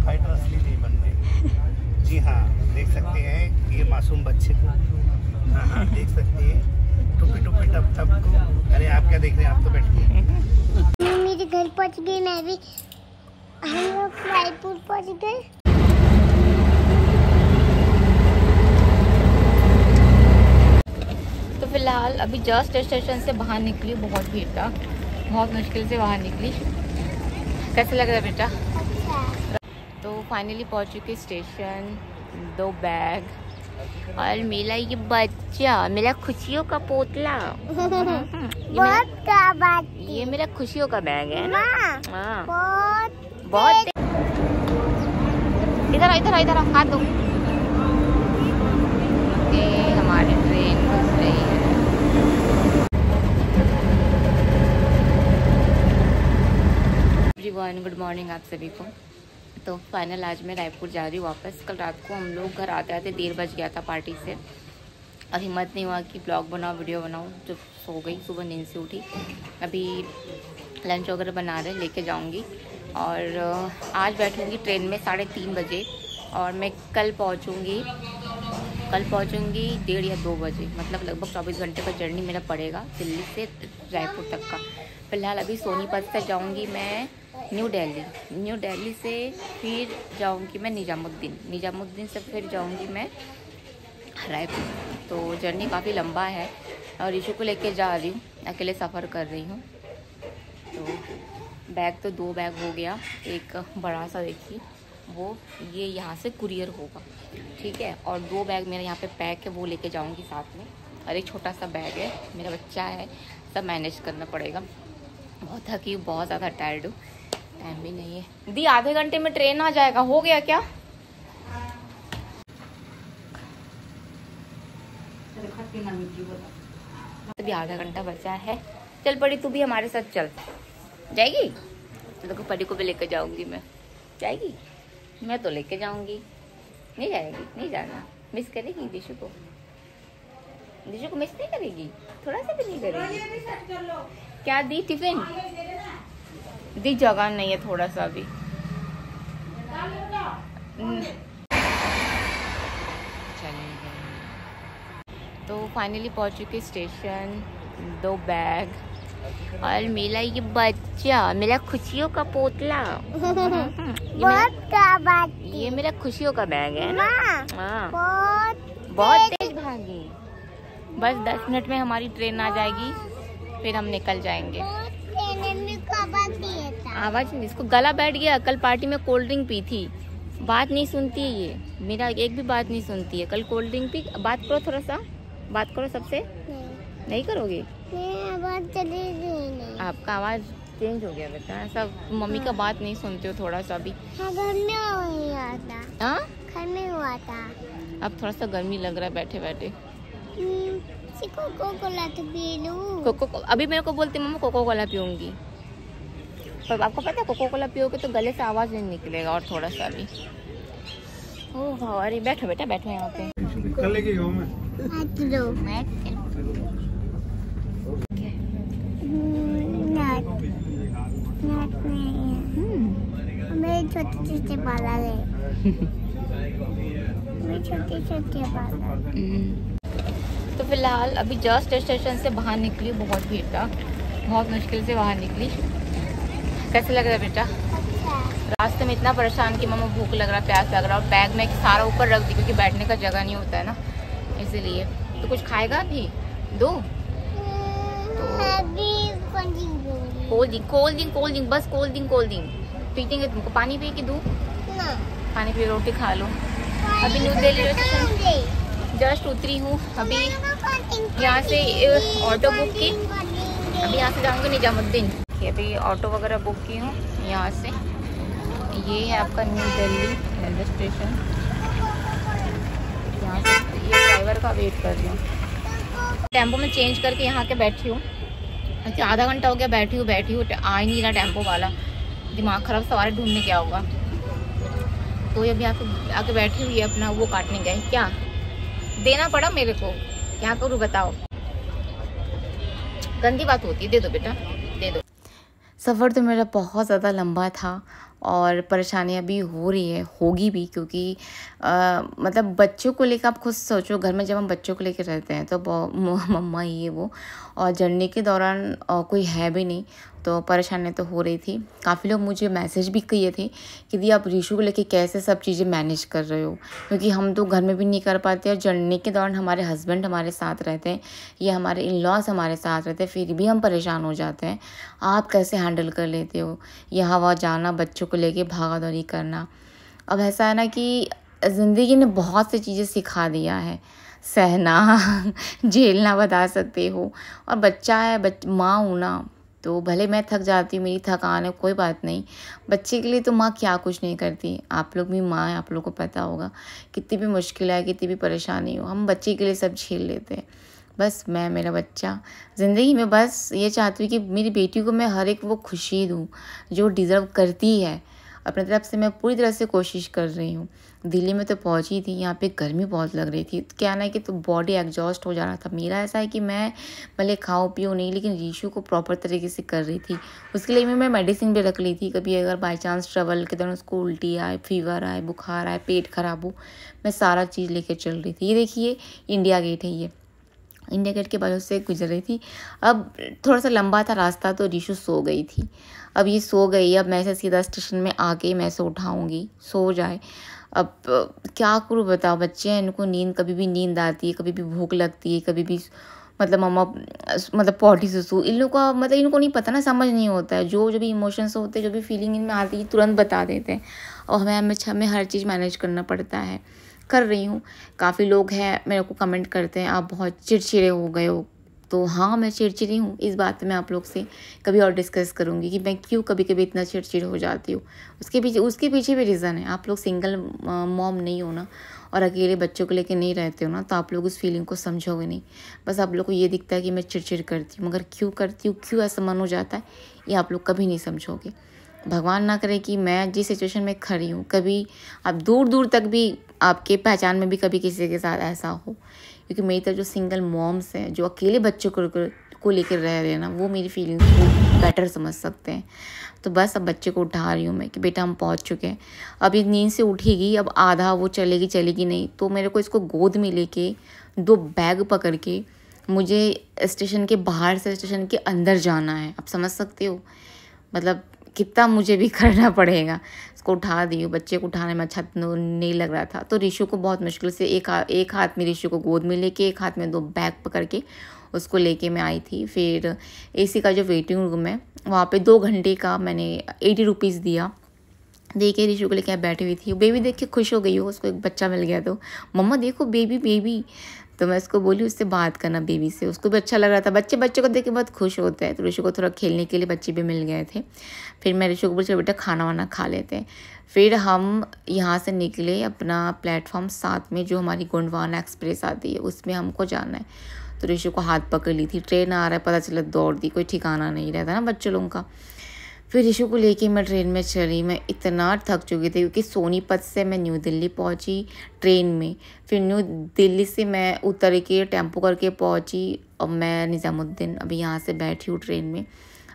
Freedom fighter असली नहीं बनते। जी हाँ, देख सकते हैं ये मासूम बच्चे को। हाँ, देख सकते हैं टुपी टुपी टप टप को। अरे आप क्या देख रहे हैं, आप तो बैठ के। मेरे घर पहुंच गई, मैं भी हम लोग रायपुर पहुंच गए। तो फिलहाल अभी जस्ट स्टेशन से बाहर निकली, बहुत भीड़ था, बहुत मुश्किल से बाहर निकली। कैसा लग रहा है बेटा? अच्छा। तो फाइनली पहुंच चुके स्टेशन। 2 बैग और मेरा ये बच्चा, मेरा खुशियों का पोतला। बहुत क्या बात, ये मेरा खुशियों का बैग है ना। हाँ, बहुत इधर इधर इधर हाथ दो। ये हमारी ट्रेन घुस रही है। एवरीवन, गुड मॉर्निंग आप सभी को। तो फाइनल आज मैं रायपुर जा रही हूँ वापस। कल रात को हम लोग घर आते आते 1:30 बज गया था पार्टी से, और हिम्मत नहीं हुआ कि ब्लॉग बनाओ, वीडियो बनाऊँ। जब सो गई, सुबह नींद से उठी। अभी लंच वगैरह बना रहे, लेके जाऊँगी। और आज बैठूँगी ट्रेन में 3:30 बजे, और मैं कल पहुँचूँगी 1:30 या 2 बजे। मतलब लगभग 24 घंटे का जर्नी मेरा पड़ेगा दिल्ली से रायपुर तक का। फिलहाल अभी सोनीपत से जाऊँगी मैं न्यू दिल्ली से फिर जाऊँगी मैं निजामुद्दीन से फिर जाऊँगी मैं रायपुर। तो जर्नी काफ़ी लंबा है, और ऋषु को लेके जा रही हूँ, अकेले सफ़र कर रही हूँ। तो बैग तो 2 बैग हो गया। एक बड़ा सा देखिए, वो ये यहाँ से कुरियर होगा, ठीक है। और 2 बैग मेरे यहाँ पे पैक है, वो लेके जाऊँगी साथ में। और एक छोटा सा बैग है, मेरा बच्चा है, सब मैनेज करना पड़ेगा। बहुत थकी हूँ, बहुत ज़्यादा टायर्ड हूँ, टाइम भी नहीं है। दी आधे घंटे में ट्रेन आ जाएगा, हो गया क्या? अभी आधा घंटा बचा है। चल पड़ी, तू भी हमारे साथ चल। जाएगी? तो देखो परी को भी लेकर जाऊंगी मैं। जाएगी? मैं तो लेके जाऊंगी। नहीं जाएगी? नहीं जाना। मिस करेगी दिशु को? दिशु को मिस नहीं करेगी? थोड़ा सा भी नहीं करेगी? क्या दी टिफिन? दी जगह नहीं है थोड़ा सा भी। तो फाइनली पहुंच चुके स्टेशन। 2 बैग और मेरा ये बच्चा, मेरा खुशियों का पोतला। बहुत क्या बात, ये मेरा खुशियों का बैग है ना। हाँ, बहुत तेज भागी। बस 10 मिनट में हमारी ट्रेन आ जाएगी, फिर हम निकल जाएंगे। आवाज नहीं, इसको गला बैठ गया। कल पार्टी में कोल्ड ड्रिंक पी थी, बात नहीं सुनती है ये, मेरा एक भी बात नहीं सुनती है। कल कोल्ड ड्रिंक पी। बात करो, थोड़ा सा बात करो सबसे। नहीं करोगे? आवाज चलेगी नहीं। आपका आवाज चेंज हो गया बेटा, ऐसा मम्मी का बात नहीं सुनते हो थोड़ा सा भी। घर में हुआ था। हाँ, घर में हुआ था। अब थोड़ा सा गर्मी लग रहा है बैठे बैठे। कोको कोला तो पी लूं। कोको अभी मेरे को बोलते मम्मा कोको कोला पीऊंगी, पर आपको पता है कोको कोला पियोगे तो गले से आवाज नहीं निकलेगा, और थोड़ा सा भी। ओह अरे बैठो बेटा, बैठो यहाँ पे। कल लेके जाऊँ मैं? मेरे छोटे बाल है। मेरे छोटे बाल। तो फिलहाल अभी जस्ट स्टेशन से बाहर निकली, बहुत भीड़ था, बहुत मुश्किल से बाहर निकली। कैसा लग रहा है बेटा? रास्ते में इतना परेशान कि मम्मा भूख लग रहा, प्यास लग रहा, और बैग में सारा ऊपर रख दी क्योंकि बैठने का जगह नहीं होता है ना, इसीलिए। तो कुछ खाएगा अभी? दो कोल्ड ड्रिंक बस, कोल्ड ड्रिंक पीटेंगे तुमको। पानी पी के दूं? पानी पी, रोटी खा लो। अभी न्यू दिल्ली स्टेशन जस्ट उतरी हूँ। अभी यहाँ से ऑटो बुक की, अभी यहाँ से जाऊँगी निजामुद्दीन। अभी ऑटो वगैरह बुक की हूँ यहाँ से। ये है आपका न्यू दिल्ली रेलवे स्टेशन। यहाँ से ये ड्राइवर का वेट कर रही हूँ। टेम्पो में चेंज करके यहाँ के बैठी हूँ। अच्छा, आधा घंटा हो गया बैठी हूँ, आ ही नहीं रहा टेम्पो वाला। दिमाग खराब, सवारी ढूंढने क्या होगा। तो ये अभी आके बैठी हुई है, अपना वो काटने गए। क्या देना पड़ा मेरे को, क्या करूँ बताओ? गंदी बात होती है। दे दो बेटा, दे दो। सफ़र तो मेरा बहुत ज़्यादा लंबा था, और परेशानियाँ भी हो रही है, होगी भी, क्योंकि मतलब बच्चों को लेकर आप खुद सोचो, घर में जब हम बच्चों को लेकर रहते हैं तो मम्मा ये वो, और जर्नी के दौरान कोई है भी नहीं, तो परेशानी तो हो रही थी। काफ़ी लोग मुझे मैसेज भी किए थे कि दी आप रीशु को लेके कैसे सब चीज़ें मैनेज कर रहे हो, क्योंकि हम तो घर में भी नहीं कर पाते और जर्नी के दौरान हमारे हस्बैंड हमारे साथ रहते हैं या हमारे इन लॉज हमारे साथ रहते हैं, फिर भी हम परेशान हो जाते हैं। आप कैसे हैंडल कर लेते हो यहाँ वहाँ जाना, बच्चों को लेके भागा दौड़ी करना। अब ऐसा है ना कि ज़िंदगी ने बहुत सी चीज़ें सिखा दिया है, सहना झेलना बता सकते हो, और बच्चा है, माँ हूँ ना, तो भले मैं थक जाती हूँ, मेरी थकान है, कोई बात नहीं, बच्चे के लिए तो माँ क्या कुछ नहीं करती। आप लोग भी माँ हैं, आप लोग को पता होगा कितनी भी मुश्किल है, कितनी भी परेशानी हो, हम बच्चे के लिए सब झेल लेते हैं। बस मैं, मेरा बच्चा, ज़िंदगी में बस ये चाहती हूँ कि मेरी बेटी को मैं हर एक वो खुशी दूँ जो डिज़र्व करती है। अपनी तरफ से मैं पूरी तरह से कोशिश कर रही हूँ। दिल्ली में तो पहुँची थी, यहाँ पे गर्मी बहुत लग रही थी, क्या ना कि तो बॉडी एग्जॉस्ट हो जा रहा था। मेरा ऐसा है कि मैं भले खाऊं पीऊँ नहीं, लेकिन रीशु को प्रॉपर तरीके से कर रही थी। उसके लिए मैं मेडिसिन भी रख ली थी, कभी अगर बाई चांस ट्रैवल के दौरान उसको उल्टी आए, फीवर आए, बुखार आए, पेट खराब हो, मैं सारा चीज़ लेके चल रही थी। ये देखिए इंडिया गेट है, ये इंडिया गेट के बाजू से गुजर रही थी। अब थोड़ा सा लंबा था रास्ता, तो रीशु सो गई थी। अब ये सो गई, अब मैं इसे सीधा स्टेशन में आके मैं इसे उठाऊँगी, सो जाए। अब क्या करूँ बताओ, बच्चे हैं, इनको नींद, कभी भी नींद आती है, कभी भी भूख लगती है, कभी भी मतलब मम्मा मतलब पॉटी सुसु, इन लोगों का मतलब इनको नहीं पता ना, समझ नहीं होता है। जो भी इमोशंस होते हैं, जो भी फीलिंग इनमें आती है, तुरंत बता देते हैं, और हमें हर चीज़ मैनेज करना पड़ता है। कर रही हूँ। काफ़ी लोग हैं मेरे को कमेंट करते हैं आप बहुत चिड़चिड़े हो गए हो, तो हाँ मैं चिड़चिड़ी हूँ। इस बात पे मैं आप लोग से कभी और डिस्कस करूँगी कि मैं क्यों कभी कभी इतना चिड़चिड़ हो जाती हूँ। उसके पीछे भी रीज़न है। आप लोग सिंगल मॉम नहीं हो ना, और अकेले बच्चों को लेकर नहीं रहते हो ना, तो आप लोग उस फीलिंग को समझोगे नहीं। बस आप लोग को ये दिखता है कि मैं चिड़चिड़ करती हूँ, मगर क्यों करती हूँ, क्यों ऐसा मन हो जाता है, ये आप लोग कभी नहीं समझोगे। भगवान ना करे कि मैं जिस सिचुएशन में खड़ी हूँ, कभी आप दूर दूर तक भी आपके पहचान में भी कभी किसी के साथ ऐसा हो, क्योंकि मेरी तरह जो सिंगल मॉम्स हैं, जो अकेले बच्चों को लेकर रह रहे हैं ना, वो मेरी फीलिंग्स को बेटर समझ सकते हैं। तो बस अब बच्चे को उठा रही हूँ मैं कि बेटा हम पहुँच चुके हैं। अब ये नींद से उठेगी, अब आधा वो चलेगी नहीं, तो मेरे को इसको गोद में लेके 2 बैग पकड़ के मुझे स्टेशन के बाहर से स्टेशन के अंदर जाना है। आप समझ सकते हो मतलब कितना मुझे भी करना पड़ेगा। इसको उठा दी हूँ, बच्चे को उठाने में अच्छा नहीं लग रहा था, तो रीशु को बहुत मुश्किल से एक हाथ में रीशु को गोद में लेके, एक हाथ में 2 बैग पकड़ के उसको लेके मैं आई थी। फिर एसी का जो वेटिंग रूम है वहाँ पे 2 घंटे का मैंने 80 रुपीज़ दिया, दे के रीशु को लेके बैठी हुई थी। बेबी देख के खुश हो गई हो, उसको एक बच्चा मिल गया, तो मम्मा देखो बेबी। तो मैं उसको बोली उससे बात करना बेबी से, उसको भी अच्छा लग रहा था। बच्चे को देख के बहुत खुश होते हैं, तो ऋषु को थोड़ा खेलने के लिए बच्चे भी मिल गए थे। फिर मैं ऋषु को बोली चलो बेटा खाना वाना खा लेते हैं। फिर हम यहाँ से निकले अपना प्लेटफॉर्म 7 में, जो हमारी गोंडवाना एक्सप्रेस आती है, उसमें हमको जाना है। तो ऋषु को हाथ पकड़ ली थी, ट्रेन आ रहा है, पता चला दौड़ दी, कोई ठिकाना नहीं रहता ना बच्चों लोगों का। फिर ऋषु को लेके मैं ट्रेन में चली। मैं इतना थक चुकी थी, क्योंकि सोनीपत से मैं न्यू दिल्ली पहुंची ट्रेन में, फिर न्यू दिल्ली से मैं उतर के टेम्पो करके पहुंची और मैं निज़ामुद्दीन अभी यहाँ से बैठी हूँ ट्रेन में।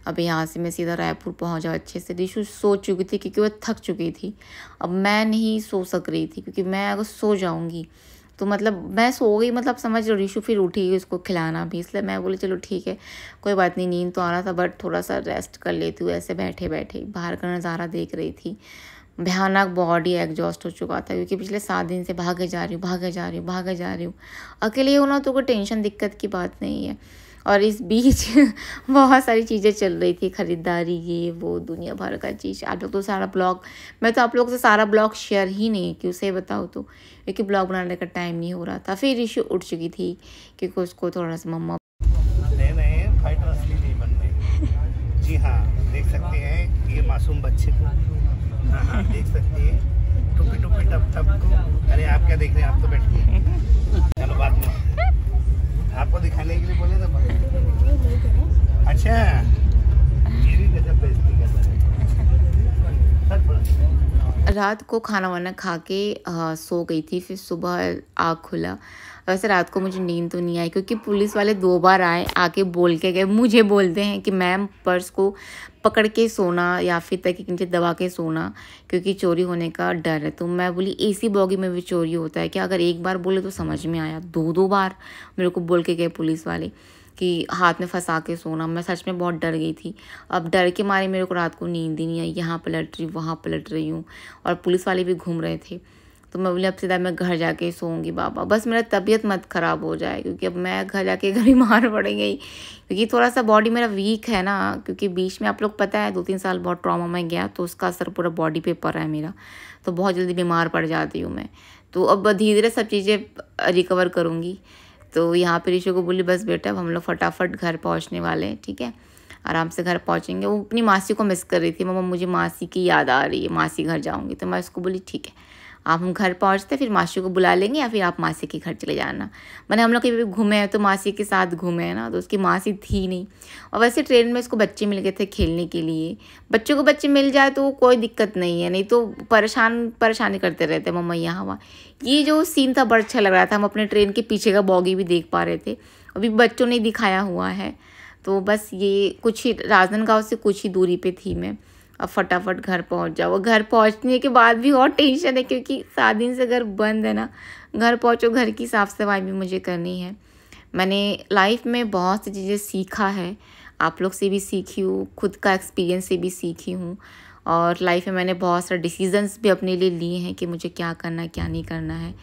अब यहाँ से मैं सीधा रायपुर पहुँच जाऊँ अच्छे से। ऋषु सो चुकी थी क्योंकि वह थक चुकी थी, अब मैं नहीं सो सक रही थी, क्योंकि मैं अगर सो जाऊँगी तो मतलब मैं सो गई, मतलब समझ लो ऋषु फिर उठेगी, उसको खिलाना भी, इसलिए मैं बोली चलो ठीक है कोई बात नहीं। नींद तो आ रहा था, बट थोड़ा सा रेस्ट कर लेती हूँ। ऐसे बैठे बैठे बाहर का नज़ारा देख रही थी। भयानक बॉडी एग्जॉस्ट हो चुका था, क्योंकि पिछले 7 दिन से भागे जा रही हूँ। अकेले होना तो कोई टेंशन दिक्कत की बात नहीं है, और इस बीच बहुत सारी चीज़ें चल रही थी, ख़रीदारी, ये वो दुनिया भर का चीज़। आप लोग तो सारा ब्लॉग, मैं तो आप लोगों से सारा ब्लॉग शेयर ही नहीं की, उसे बताओ तो, क्योंकि ब्लॉग बनाने का टाइम नहीं हो रहा था। फिर ऋषु उठ चुकी थी, क्योंकि उसको थोड़ा सा मम्मा नए फाइटर असली नहीं बन रहे। जी हाँ, देख सकते हैं ये मासूम बच्चे को, हाँ देख सकते हैं टुपी टप टप को। अरे आप क्या देख रहे हैं, आप तो बैठिए, चलो बात में आपको दिखाने के लिए बोले तो। अच्छा ये भी गजब बेइज्जती कर रहा है। रात को खाना वाना खा के सो गई थी, फिर सुबह आँख खुला। वैसे रात को मुझे नींद तो नहीं आई क्योंकि पुलिस वाले 2 बार आए, आके बोल के गए। मुझे बोलते हैं कि मैम पर्स को पकड़ के सोना या फिर तकिए के नीचे दबा के सोना क्योंकि चोरी होने का डर है। तो मैं बोली एसी बॉगी में भी चोरी होता है क्या? अगर एक बार बोले तो समझ में आया, 2 बार मेरे को बोल के गए पुलिस वाले कि हाथ में फंसा के सोना। मैं सच में बहुत डर गई थी। अब डर के मारे मेरे को रात को नींद ही नहीं आई, यहाँ पलट रही वहाँ पलट रही हूँ, और पुलिस वाले भी घूम रहे थे। तो मैं बोली अब सीधा मैं घर जाके सोऊंगी बाबा, बस मेरा तबीयत मत ख़राब हो जाए, क्योंकि अब मैं घर जाके घर बीमार पड़ गई, क्योंकि थोड़ा सा बॉडी मेरा वीक है ना, क्योंकि बीच में आप लोग पता है 2-3 साल बहुत ट्रॉमा में गया, तो उसका असर पूरा बॉडी पे पड़ रहा है मेरा, तो बहुत जल्दी बीमार पड़ जाती हूँ मैं। तो अब धीरे धीरे सब चीज़ें रिकवर करूँगी। तो यहाँ पे ऋषु को बोली बस बेटा अब हम लोग फटाफट घर पहुँचने वाले हैं, ठीक है, आराम से घर पहुँचेंगे। वो अपनी मासी को मिस कर रही थी, मम्मा मुझे मासी की याद आ रही है, मासी घर जाऊँगी। तो मैं उसको बोली ठीक है आप हम घर पहुँचते फिर मासी को बुला लेंगे, या फिर आप मासी के घर चले जाना। मैंने हम लोग कहीं भी घूमे हैं तो मासी के साथ घूमे हैं ना, तो उसकी मासी थी नहीं। और वैसे ट्रेन में उसको बच्चे मिल गए थे खेलने के लिए। बच्चों को बच्चे मिल जाए तो कोई दिक्कत नहीं है, नहीं तो परेशानी करते रहते मम्मा यहाँ वहाँ। ये जो सीन था बड़ा अच्छा लग रहा था, हम अपने ट्रेन के पीछे का बॉगी भी देख पा रहे थे, अभी बच्चों ने दिखाया हुआ है। तो बस ये कुछ ही राजनांदगांव से कुछ ही दूरी पे थी मैं। अब फटाफट घर पहुंच जाओ। घर पहुंचने के बाद भी और टेंशन है क्योंकि 7 दिन से घर बंद है ना। घर पहुंचो, घर की साफ़ सफाई भी मुझे करनी है। मैंने लाइफ में बहुत सी चीज़ें सीखा है, आप लोग से भी सीखी हूँ, खुद का एक्सपीरियंस से भी सीखी हूँ, और लाइफ में मैंने बहुत सारे डिसीजंस भी अपने लिए लिए हैं कि मुझे क्या करना है क्या नहीं करना है।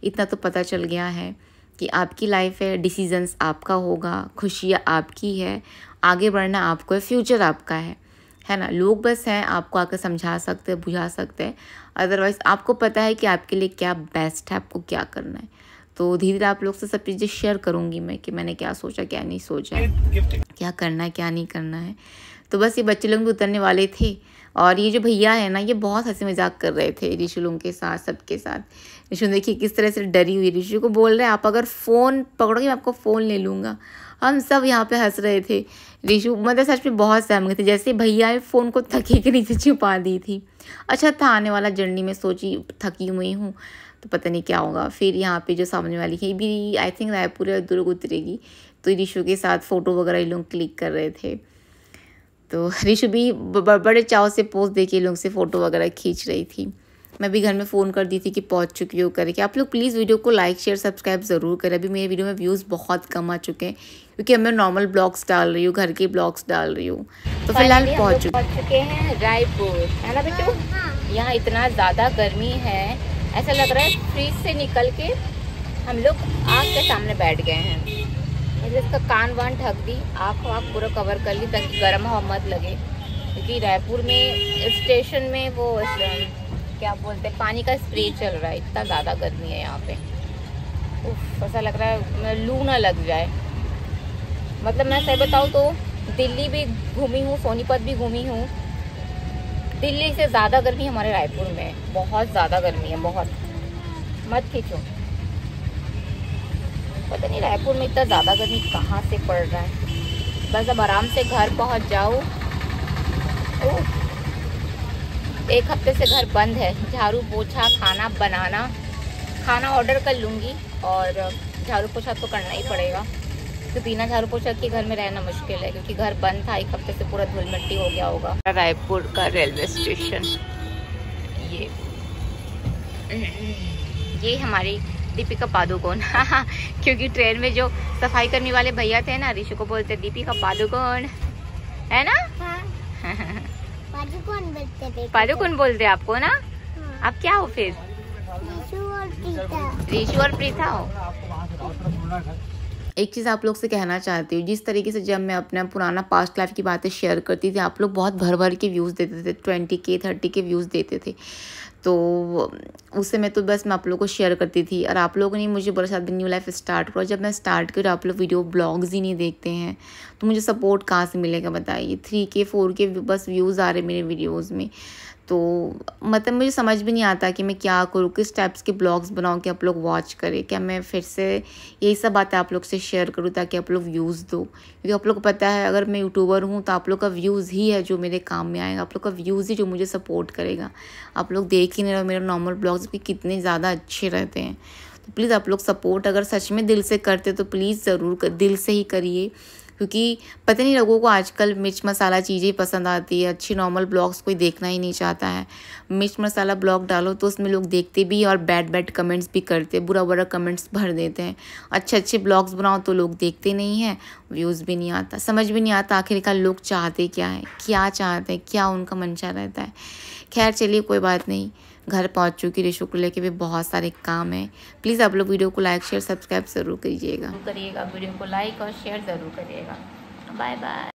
इतना तो पता चल गया है कि आपकी लाइफ है, डिसीजंस आपका होगा, खुशियाँ आपकी है, आगे बढ़ना आपको है, फ्यूचर आपका है ना। लोग बस हैं आपको आकर समझा सकते हैं, बुझा सकते हैं, अदरवाइज़ आपको पता है कि आपके लिए क्या बेस्ट है, आपको क्या करना है। तो धीरे धीरे आप लोग से सब चीज़ें शेयर करूँगी मैं कि मैंने क्या सोचा क्या नहीं सोचा है, क्या करना है क्या नहीं करना है। तो बस ये बच्चे लोग भी उतरने वाले थे, और ये जो भैया है ना ये बहुत हंसी मजाक कर रहे थे ऋषु लोगों के साथ, सबके साथ। ऋषु देखिए किस तरह से डरी हुई, ऋषु को बोल रहे हैं आप अगर फ़ोन पकड़ोगे मैं आपको फ़ोन ले लूँगा। हम सब यहाँ पे हंस रहे थे। ऋषु मतलब सच में बहुत सहम थे, जैसे भैया ने फ़ोन को तकिए के नीचे छुपा दी थी। अच्छा था आने वाला जर्नी में सोची थकी हुई हूँ तो पता नहीं क्या होगा। फिर यहाँ पे जो सामने वाली है भी आई थिंक रायपुर या दुर्ग उतरेगी, तो ऋषु के साथ फ़ोटो वगैरह ये लोग क्लिक कर रहे थे। तो ऋषु भी बड़े चाव से पोज दे के लोग से फ़ोटो वगैरह खींच रही थी। मैं भी घर में फ़ोन कर दी थी कि पहुंच चुकी हो करके। आप लोग प्लीज़ वीडियो को लाइक शेयर सब्सक्राइब ज़रूर करें। अभी मेरे वीडियो में व्यूज़ बहुत कम आ चुके हैं क्योंकि अब मैं नॉर्मल ब्लॉग्स डाल रही हूँ, घर के ब्लॉग्स डाल रही हूँ। तो फिलहाल पहुँच चुके हैं रायपुर, है ना बेटू। यहाँ इतना ज़्यादा गर्मी है, ऐसा लग रहा है फ्रिज से निकल के हम लोग आग के सामने बैठ गए हैं। इसका कान वान ढक दी, आँख पूरा कवर कर ली ताकि गर्म हवा मत लगे, क्योंकि रायपुर में स्टेशन में वो क्या बोलते हैं पानी का स्प्रे चल रहा है। इतना ज़्यादा गर्मी है यहाँ पे, ऐसा लग रहा है लू ना लग जाए। मतलब मैं सही बताऊँ तो दिल्ली भी घूमी हूँ, सोनीपत भी घूमी हूँ, दिल्ली से ज़्यादा गर्मी हमारे रायपुर में है। बहुत ज़्यादा गर्मी है, बहुत। मत खींचो, पता नहीं रायपुर में इतना ज़्यादा गर्मी कहाँ से पड़ रहा है। बस अब आराम से घर पहुँच जाओ। एक हफ्ते से घर बंद है, झाड़ू पोछा खाना बनाना, खाना ऑर्डर कर लूँगी, और झाड़ू पोछा तो करना ही पड़ेगा, तो बिना झाड़ू पोछा के घर में रहना मुश्किल है क्योंकि घर बंद था। एक हफ्ते से पूरा धूल मिट्टी हो गया होगा। रायपुर का रेलवे स्टेशन ये हमारी दीपिका पादुकोण क्योंकि ट्रेन में जो सफाई करने वाले भैया थे ना, ऋषु को बोलते दीपिका पादुकोण, है ना। पादुकोण बोलते आपको ना। आप क्या हो फिर? ऋषु और प्रीता हो। एक चीज़ आप लोग से कहना चाहती हूँ, जिस तरीके से जब मैं अपना पुराना पास्ट लाइफ की बातें शेयर करती थी, आप लोग बहुत भर के व्यूज़ देते थे, 20K 30K व्यूज़ देते थे। तो उस समय तो बस मैं आप लोगों को शेयर करती थी, और आप लोगों ने मुझे बोला शायद न्यू लाइफ स्टार्ट करो। जब मैं स्टार्ट करूँ आप लोग वीडियो ब्लॉग्स ही नहीं देखते हैं तो मुझे सपोर्ट कहाँ से मिलेगा बताइए। 3K 4K बस व्यूज़ आ रहे मेरे वीडियोज़ में। तो मतलब मुझे समझ भी नहीं आता कि मैं क्या करूँ, किस टाइप्स के ब्लॉग्स बनाऊँ कि आप लोग वॉच करें। क्या मैं फिर से यही सब बातें आप लोग से शेयर करूँ ताकि आप लोग व्यूज़ दो, क्योंकि आप लोग को पता है अगर मैं यूट्यूबर हूँ तो आप लोग का व्यूज़ ही है जो मेरे काम में आएगा, आप लोग का व्यूज़ ही जो मुझे सपोर्ट करेगा। आप लोग देख ही नहीं रहे मेरे नॉर्मल ब्लॉग्स भी कितने ज़्यादा अच्छे रहते हैं। तो प्लीज़ आप लोग सपोर्ट अगर सच में दिल से करते तो प्लीज़ ज़रूर दिल से ही करिए, क्योंकि पता नहीं लोगों को आजकल मिर्च मसाला चीज़ें पसंद आती है, अच्छी नॉर्मल ब्लॉग्स कोई देखना ही नहीं चाहता है। मिर्च मसाला ब्लॉग डालो तो उसमें लोग देखते भी और बैड कमेंट्स भी करते, बुरा कमेंट्स भर देते हैं। अच्छे ब्लॉग्स बनाओ तो लोग देखते नहीं हैं, व्यूज़ भी नहीं आता, समझ भी नहीं आता आखिरकार लोग चाहते क्या है, क्या चाहते हैं, क्या उनका मंशा रहता है। खैर चलिए कोई बात नहीं, घर पहुंच चुकी रिशु को लेके भी बहुत सारे काम है। प्लीज़ आप लोग वीडियो को लाइक शेयर सब्सक्राइब ज़रूर करिएगा। वीडियो को लाइक और शेयर ज़रूर करिएगा। Bye bye.